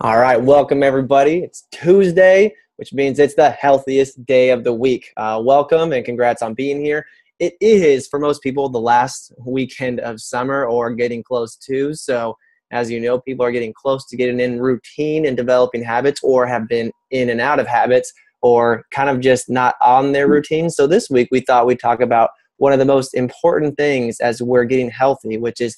All right, welcome everybody. It's Tuesday, which means it's the healthiest day of the week. Welcome and congrats on being here. It is, for most people, the last weekend of summer or getting close to. So as you know, people are getting close to getting in routine and developing habits, or have been in and out of habits, or kind of just not on their routine. So this week we thought we'd talk about one of the most important things as we're getting healthy, which is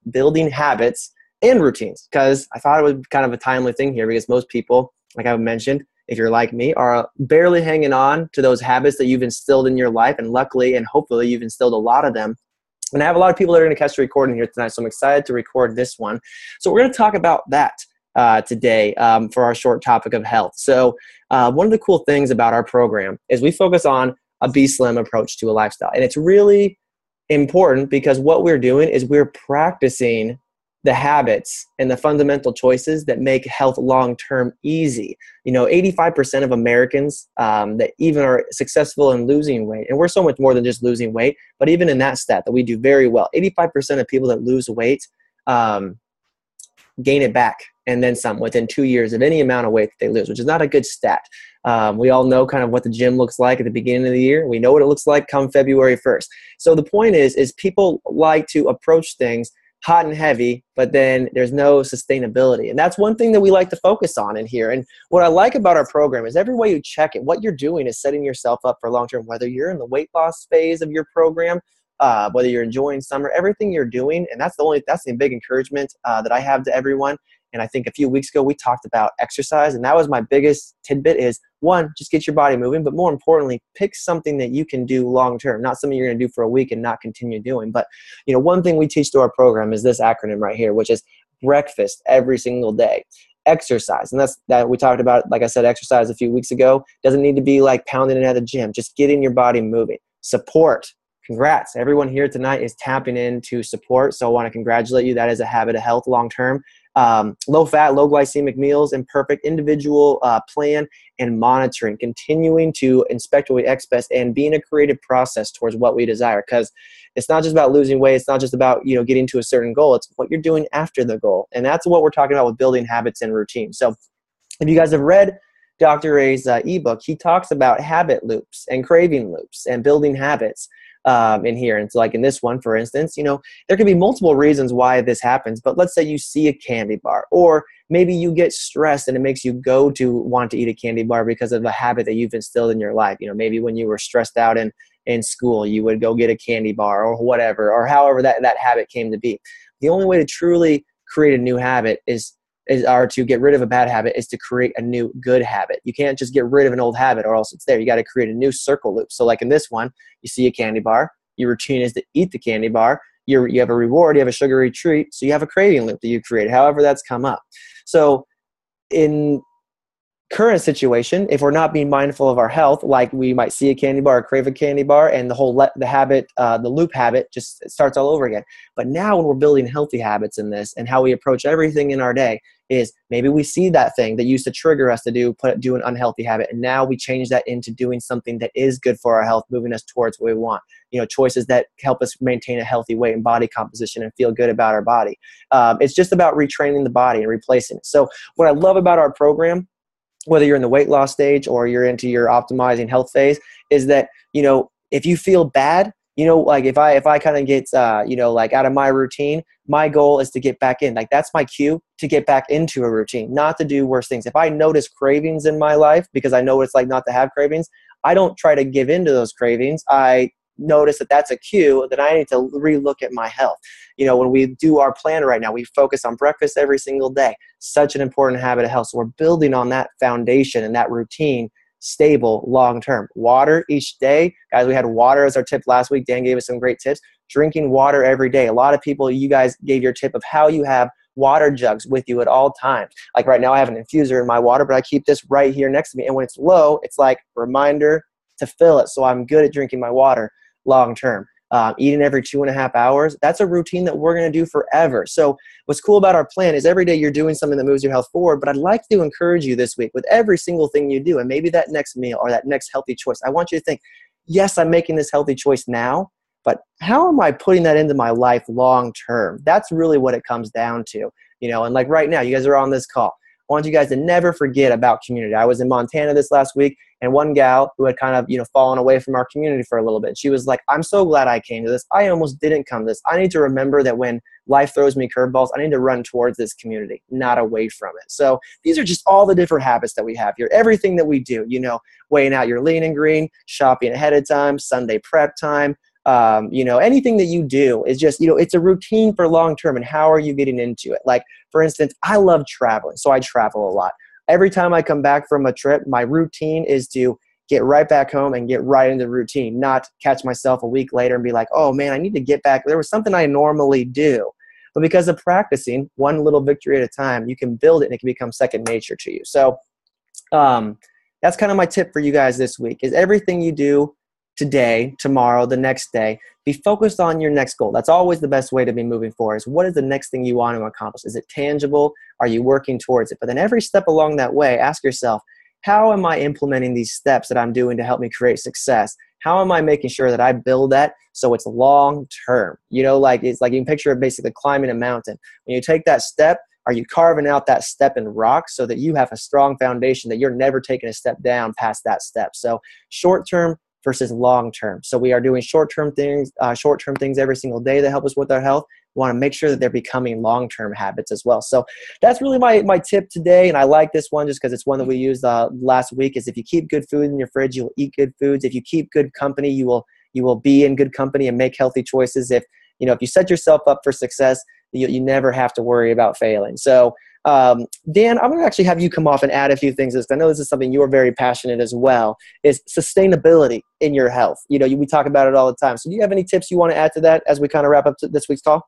building habits and routines, because I thought it was kind of a timely thing here, because most people, like I mentioned, if you're like me, are barely hanging on to those habits that you've instilled in your life. And luckily and hopefully you've instilled a lot of them. And I have a lot of people that are going to catch the recording here tonight, so I'm excited to record this one. So we're going to talk about that today for our short topic of health. So one of the cool things about our program is we focus on a Be Slim approach to a lifestyle. And it's really important because what we're doing is we're practicing the habits and the fundamental choices that make health long-term easy. 85% of Americans that even are successful in losing weight, and we're so much more than just losing weight, but even in that stat that we do very well, 85% of people that lose weight gain it back and then some within 2 years of any amount of weight that they lose, which is not a good stat. We all know kind of what the gym looks like at the beginning of the year. We know what it looks like come February 1st. So the point is people like to approach things hot and heavy, but then there's no sustainability. And that's one thing that we like to focus on in here. And what I like about our program is every way you check it, what you're doing is setting yourself up for long-term, whether you're in the weight loss phase of your program, whether you're enjoying summer, everything you're doing. And that's the big encouragement that I have to everyone. And I think a few weeks ago we talked about exercise, and that was my biggest tidbit is, one, just get your body moving, but more importantly, pick something that you can do long term, not something you're going to do for a week and not continue doing. But one thing we teach to our program is this acronym right here, which is breakfast every single day. Exercise, and that's that we talked about. Like I said, exercise a few weeks ago doesn't need to be like pounding it at the gym, just getting your body moving. Support. Congrats. Everyone here tonight is tapping into support. So I want to congratulate you. That is a habit of health long term. Low fat, low glycemic meals, and perfect individual plan and monitoring, continuing to inspect what we expect and being a creative process towards what we desire. Because it's not just about losing weight. It's not just about, getting to a certain goal. It's what you're doing after the goal. And that's what we're talking about with building habits and routines. So if you guys have read Dr. A's ebook, he talks about habit loops and craving loops and building habits in here. And so like in this one, for instance, there could be multiple reasons why this happens, but let's say you see a candy bar, or maybe you get stressed and it makes you go to want to eat a candy bar because of a habit that you've instilled in your life. Maybe when you were stressed out in school, you would go get a candy bar or whatever, or however that habit came to be. The only way to truly create a new habit or to get rid of a bad habit is to create a new good habit. You can't just get rid of an old habit or else it's there. You got to create a new circle loop. So like in this one, you see a candy bar, your routine is to eat the candy bar, you have a reward, you have a sugary treat, so you have a craving loop that you create, however that's come up. So in current situation, if we're not being mindful of our health, like we might see a candy bar or crave a candy bar, and the loop habit just starts all over again. But now when we're building healthy habits in this, and how we approach everything in our day is, maybe we see that thing that used to trigger us to do an unhealthy habit, and now we change that into doing something that is good for our health, moving us towards what we want. Choices that help us maintain a healthy weight and body composition and feel good about our body. It's just about retraining the body and replacing it. So what I love about our program, whether you're in the weight loss stage or you're into your optimizing health phase, is that, if you feel bad, like if I kind of get, like out of my routine, my goal is to get back in. Like that's my cue to get back into a routine, not to do worse things. If I notice cravings in my life, because I know what it's like not to have cravings, I don't try to give into those cravings. I notice that that's a cue that I need to relook at my health. When we do our plan right now, we focus on breakfast every single day. Such an important habit of health. So we're building on that foundation and that routine, stable long-term. Water each day. Guys, we had water as our tip last week. Dan gave us some great tips. Drinking water every day. A lot of people, you guys gave your tip of how you have water jugs with you at all times. Like right now I have an infuser in my water, but I keep this right here next to me. And when it's low, it's like reminder to fill it. So I'm good at drinking my water long term. Eating every 2.5 hours, that's a routine that we're going to do forever. So what's cool about our plan is every day you're doing something that moves your health forward, but I'd like to encourage you this week with every single thing you do, and maybe that next meal or that next healthy choice, I want you to think, yes, I'm making this healthy choice now, but how am I putting that into my life long term? That's really what it comes down to. And like right now, you guys are on this call. I want you guys to never forget about community. I was in Montana this last week, and one gal who had kind of, fallen away from our community for a little bit, she was like, I'm so glad I came to this. I almost didn't come to this. I need to remember that when life throws me curveballs, I need to run towards this community, not away from it. So these are just all the different habits that we have here. Everything that we do, weighing out your lean and green, shopping ahead of time, Sunday prep time, anything that you do is just, it's a routine for long term. And how are you getting into it? Like, for instance, I love traveling, so I travel a lot. Every time I come back from a trip, my routine is to get right back home and get right into the routine, not catch myself a week later and be like, oh man, I need to get back. There was something I normally do. But because of practicing one little victory at a time, you can build it and it can become second nature to you. So that's kind of my tip for you guys this week, is everything you do today, tomorrow, the next day, be focused on your next goal. That's always the best way to be moving forward, is what is the next thing you want to accomplish? Is it tangible? Are you working towards it? But then every step along that way, ask yourself, how am I implementing these steps that I'm doing to help me create success? How am I making sure that I build that so it's long term? It's like you can picture it basically climbing a mountain. When you take that step, are you carving out that step in rock so that you have a strong foundation that you're never taking a step down past that step? So short term versus long term. So we are doing short-term things every single day that help us with our health. We want to make sure that they're becoming long-term habits as well. So that's really my tip today. And I like this one just because it's one that we used last week, is if you keep good food in your fridge, you'll eat good foods. If you keep good company, you will be in good company and make healthy choices. If you set yourself up for success, you never have to worry about failing. So Dan, I'm going to actually have you come off and add a few things to this. I know this is something you're very passionate as well, is sustainability in your health. We talk about it all the time. So do you have any tips you want to add to that as we kind of wrap up this week's talk?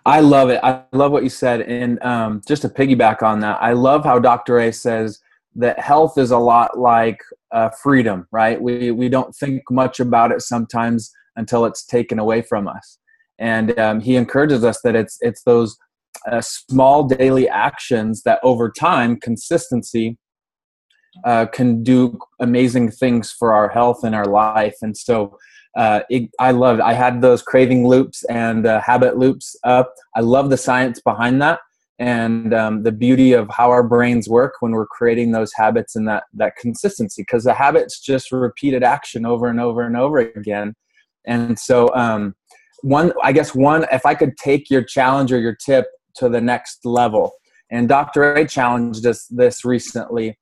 I love it. I love what you said. And just to piggyback on that, I love how Dr. A says that health is a lot like freedom, right? We don't think much about it sometimes until it's taken away from us. And he encourages us that it's those small daily actions that over time, consistency, can do amazing things for our health and our life. And so I loved it. I had those craving loops and habit loops up. I love the science behind that, and the beauty of how our brains work when we're creating those habits and that consistency, because the habit's just repeated action over and over and over again. And so if I could take your challenge or your tip to the next level, and Dr. A challenged us this recently,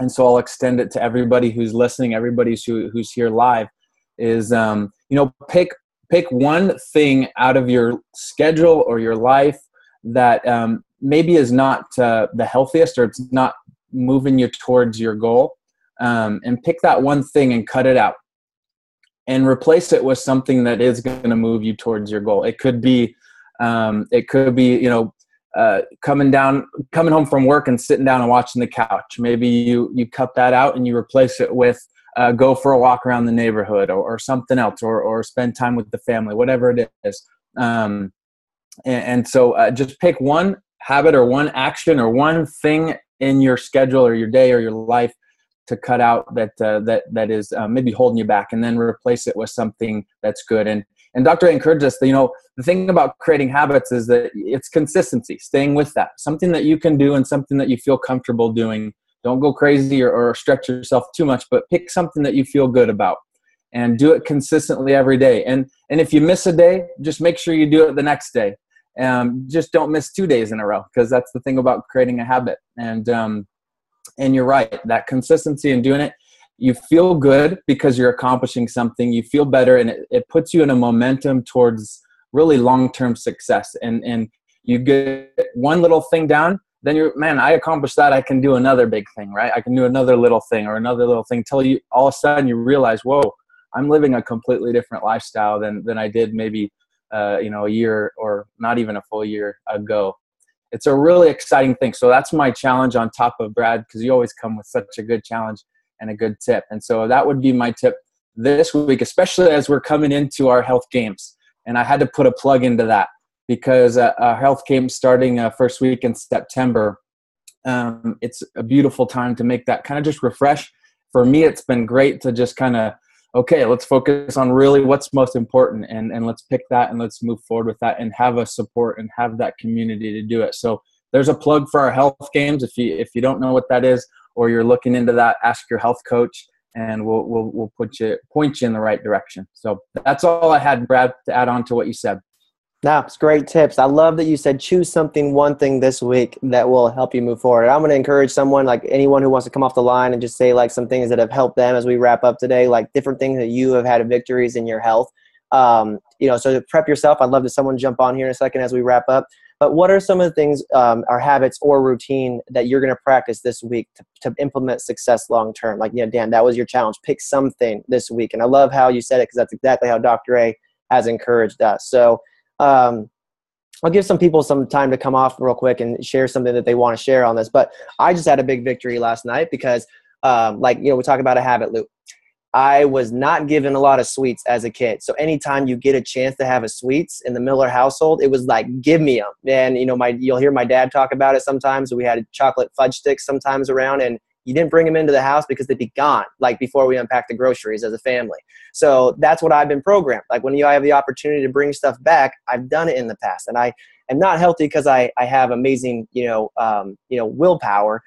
and so I'll extend it to everybody who's listening, everybody who's here live, is pick one thing out of your schedule or your life that maybe is not the healthiest, or it's not moving you towards your goal, and pick that one thing and cut it out and replace it with something that is going to move you towards your goal. It could be coming home from work and sitting down and watching the couch. Maybe you cut that out and you replace it with go for a walk around the neighborhood, or something else, or spend time with the family, whatever it is. So just pick one habit or one action or one thing in your schedule or your day or your life to cut out that is maybe holding you back, and then replace it with something that's good. And Dr. A encouraged us that, the thing about creating habits is that it's consistency, staying with that, something that you can do and something that you feel comfortable doing. Don't go crazy or stretch yourself too much, but pick something that you feel good about and do it consistently every day. And if you miss a day, just make sure you do it the next day. Just don't miss 2 days in a row, because that's the thing about creating a habit. And you're right, that consistency in doing it, you feel good because you're accomplishing something. You feel better, and it puts you in a momentum towards really long-term success. And you get one little thing down, then I accomplished that. I can do another big thing, right? I can do another little thing or another little thing, till you all of a sudden you realize, whoa, I'm living a completely different lifestyle than I did maybe a year or not even a full year ago. It's a really exciting thing. So that's my challenge on top of Brad, because you always come with such a good challenge and a good tip. And so that would be my tip this week, especially as we're coming into our health games. And I had to put a plug into that, because our health games starting first week in September. It's a beautiful time to make that kind of just refresh. For me, it's been great to just kind of, okay, let's focus on really what's most important, and let's pick that and let's move forward with that and have a support and have that community to do it. So there's a plug for our health games. If you don't know what that is, or you're looking into that, ask your health coach, and we'll point you in the right direction. So that's all I had, Brad, to add on to what you said. No, it's great tips. I love that you said choose one thing this week that will help you move forward. I'm going to encourage someone, like anyone who wants to come off the line and just say like some things that have helped them as we wrap up today, like different things that you have had victories in your health. So to prep yourself, I'd love to someone jump on here in a second as we wrap up. But what are some of the things, or habits or routine that you're going to practice this week to implement success long term? Like, Dan, that was your challenge. Pick something this week. And I love how you said it, because that's exactly how Dr. A has encouraged us. So I'll give some people some time to come off real quick and share something that they want to share on this. But I just had a big victory last night because, we talk about a habit loop. I was not given a lot of sweets as a kid. So anytime you get a chance to have a sweets in the Miller household, it was like, give me them. And, you'll hear my dad talk about it sometimes. We had chocolate fudge sticks sometimes around, and you didn't bring them into the house because they'd be gone, like before we unpacked the groceries as a family. So that's what I've been programmed. Like when I have the opportunity to bring stuff back, I've done it in the past. And I am not healthy because I have amazing, willpower.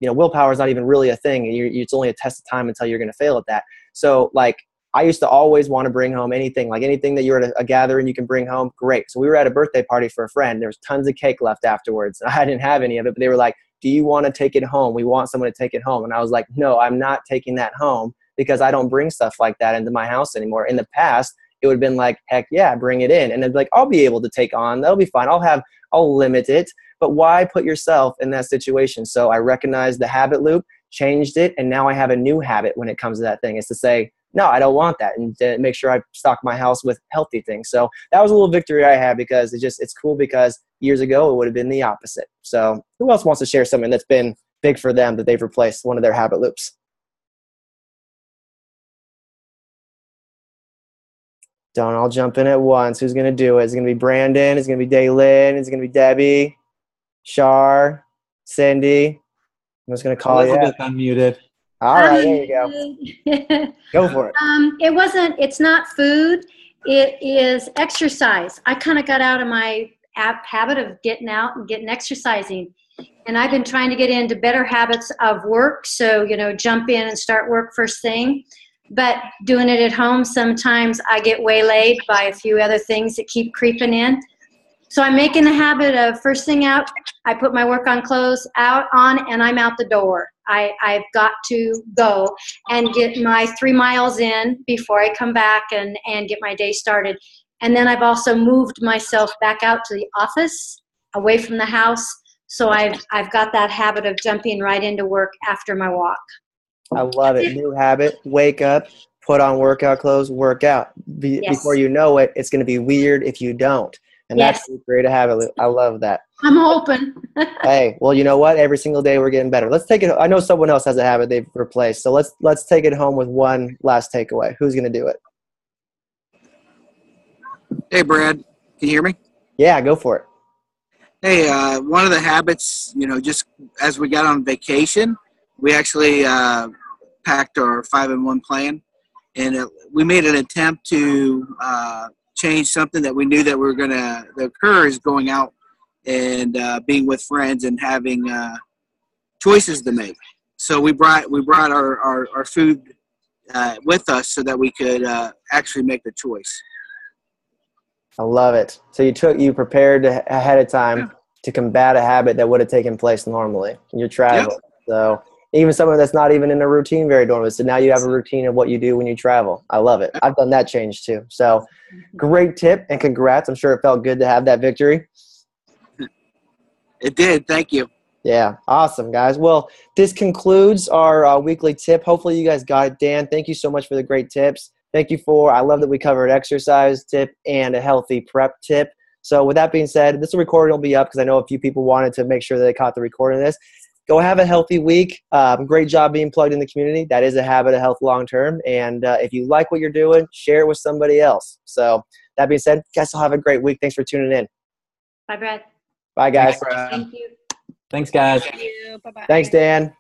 Willpower is not even really a thing. It's only a test of time until you're going to fail at that. So like I used to always want to bring home anything that you're at a gathering you can bring home. Great. So we were at a birthday party for a friend. There was tons of cake left afterwards. I didn't have any of it, but they were like, do you want to take it home? We want someone to take it home. And I was like, no, I'm not taking that home because I don't bring stuff like that into my house anymore. In the past, it would have been like, heck yeah, bring it in. And it'd be like, I'll be able to take on. That'll be fine. I'll limit it. But why put yourself in that situation? So I recognized the habit loop, changed it, and now I have a new habit when it comes to that thing. Is to say, no, I don't want that, and to make sure I stock my house with healthy things. So that was a little victory I had because it's cool, because years ago it would have been the opposite. So who else wants to share something that's been big for them that they've replaced one of their habit loops? Don't all jump in at once. Who's going to do it? It's going to be Brandon. It's going to be Daylin. It's going to be Debbie, Shar, Cindy. I'm just going to call you. Elizabeth unmuted. All right, there you go. Go for it. It's not food. It is exercise. I kind of got out of my habit of getting out and getting exercising. And I've been trying to get into better habits of work. So, jump in and start work first thing. But doing it at home, sometimes I get waylaid by a few other things that keep creeping in. So I'm making a habit of first thing out, I put my work on clothes on, and I'm out the door. I've got to go and get my 3 miles in before I come back and get my day started. And then I've also moved myself back out to the office, away from the house. So I've got that habit of jumping right into work after my walk. I love it. New habit. Wake up, put on workout clothes, work out. Yes. Before you know it, it's going to be weird if you don't. And that's great to have it. I love that. I'm open. Hey, well, you know what? Every single day we're getting better. Let's take it. I know someone else has a habit they've replaced. So let's take it home with one last takeaway. Who's going to do it? Hey, Brad. Can you hear me? Yeah, go for it. Hey, one of the habits, just as we got on vacation, we actually packed our 5-in-1 plan, and we made an attempt to change something that we knew that we were going to occur, is going out and being with friends and having choices to make. So we brought our food with us so that we could actually make the choice. I love it. So you prepared ahead of time to combat a habit that would have taken place normally in your travel. Yep. So even someone that's not even in a routine very normally. So now you have a routine of what you do when you travel. I love it. I've done that change too. So great tip, and congrats. I'm sure it felt good to have that victory. It did. Thank you. Yeah. Awesome, guys. Well, this concludes our weekly tip. Hopefully you guys got it. Dan, thank you so much for the great tips. I love that we covered exercise tip and a healthy prep tip. So with that being said, this recording will be up because I know a few people wanted to make sure that they caught the recording of this. Go have a healthy week. Great job being plugged in the community. That is a habit of health long-term. And if you like what you're doing, share it with somebody else. So that being said, guys, will have a great week. Thanks for tuning in. Bye, Brad. Bye, guys. Thanks, Brad. Thank you. Thanks, guys. Thank you. Bye-bye. Thanks, Dan.